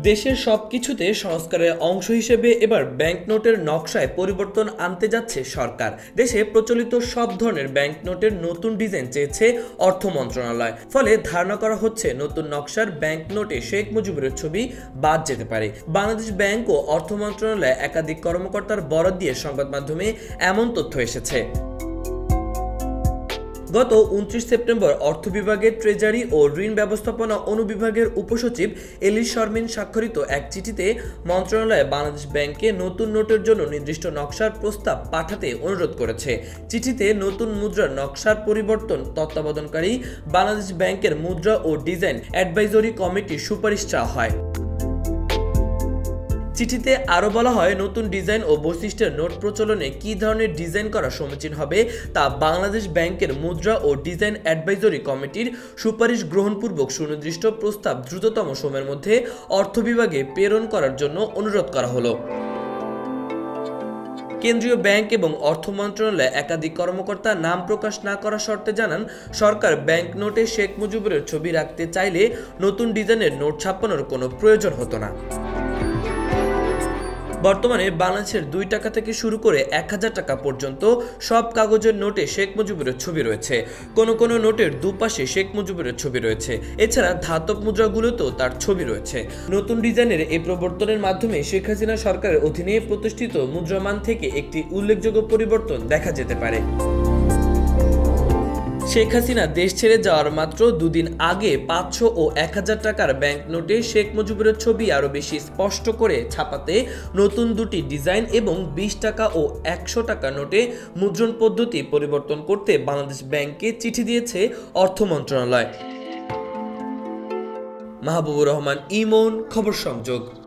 দেশের সবকিছুতে সংস্কারের অংশ হিসেবে এবার ব্যাংক নোটের নকশায় পরিবর্তন আনতে যাচ্ছে সরকার। দেশে প্রচলিত সব ধরনের ব্যাংক নোটের নতুন ডিজাইন চেয়েছে অর্থ মন্ত্রণালয়। ফলে ধারণা করা হচ্ছে নতুন নকশার ব্যাংক নোটে শেখ মুজিবের ছবি বাদ যেতে পারে। বাংলাদেশ ব্যাংক ও অর্থ মন্ত্রণালয় একাধিক কর্মকর্তার বরাত দিয়ে সংবাদ মাধ্যমে এমন তথ্য এসেছে। গত 29 সেপ্টেম্বর অর্থ বিভাগের ট্রেজারি ও ঋণ ব্যবস্থাপনা অনুবিভাগের উপসচিব এলিস শর্মিন স্বাক্ষরিত এক চিঠিতে মন্ত্রণালয় বাংলাদেশ ব্যাংকে নতুন নোটের জন্য নির্দিষ্ট নকশার প্রস্তাব পাঠাতে অনুরোধ করেছে। চিঠিতে নতুন মুদ্রার নকশার পরিবর্তন তত্ত্বাবধানকারী বাংলাদেশ ব্যাংকের মুদ্রা ও ডিজাইন অ্যাডভাইজরি কমিটির সুপারিশ চাওয়া হয়। চিঠিতে আরও বলা হয়, নতুন ডিজাইন ও বৈশিষ্ট্যের নোট প্রচলনে কী ধরনের ডিজাইন করা সমীচীন হবে তা বাংলাদেশ ব্যাংকের মুদ্রা ও ডিজাইন অ্যাডভাইজরি কমিটির সুপারিশ গ্রহণপূর্বক সুনির্দিষ্ট প্রস্তাব দ্রুততম সময়ের মধ্যে অর্থ বিভাগে প্রেরণ করার জন্য অনুরোধ করা হলো। কেন্দ্রীয় ব্যাংক এবং অর্থ মন্ত্রণালয়ে একাধিক কর্মকর্তা নাম প্রকাশ না করার শর্তে জানান, সরকার ব্যাংক নোটে শেখ মুজিবের ছবি রাখতে চাইলে নতুন ডিজাইনের নোট ছাপানোর কোনো প্রয়োজন হতো না। বর্তমানে বাংলাদেশের 2 টাকা থেকে শুরু করে 1000 টাকা পর্যন্ত সব কাগজের নোটে শেখ মুজিবের ছবি রয়েছে। কোনো নোটের দুপাশে শেখ মুজিবের ছবি রয়েছে। এছাড়া ধাতব মুদ্রাগুলোতেও তার ছবি রয়েছে। নতুন ডিজাইনের এই প্রবর্তনের মাধ্যমে শেখ হাসিনা সরকারের অধীনে প্রতিষ্ঠিত মুদ্রামান থেকে একটি উল্লেখযোগ্য পরিবর্তন দেখা যেতে পারে। শেখ হাসিনা দেশ ছেড়ে যাওয়ার মাত্র 2 দিন আগে 500 ও 1000 টাকার ব্যাংক নোটে শেখ মুজিবের ছবি আরও বেশি স্পষ্ট করে ছাপাতে নতুন দুটি ডিজাইন এবং 20 টাকা ও 100 টাকা নোটে মুদ্রণ পদ্ধতি পরিবর্তন করতে বাংলাদেশ ব্যাংককে চিঠি দিয়েছে অর্থ মন্ত্রণালয়। মাহবুবুর রহমান ইমন, খবর সংযোগ।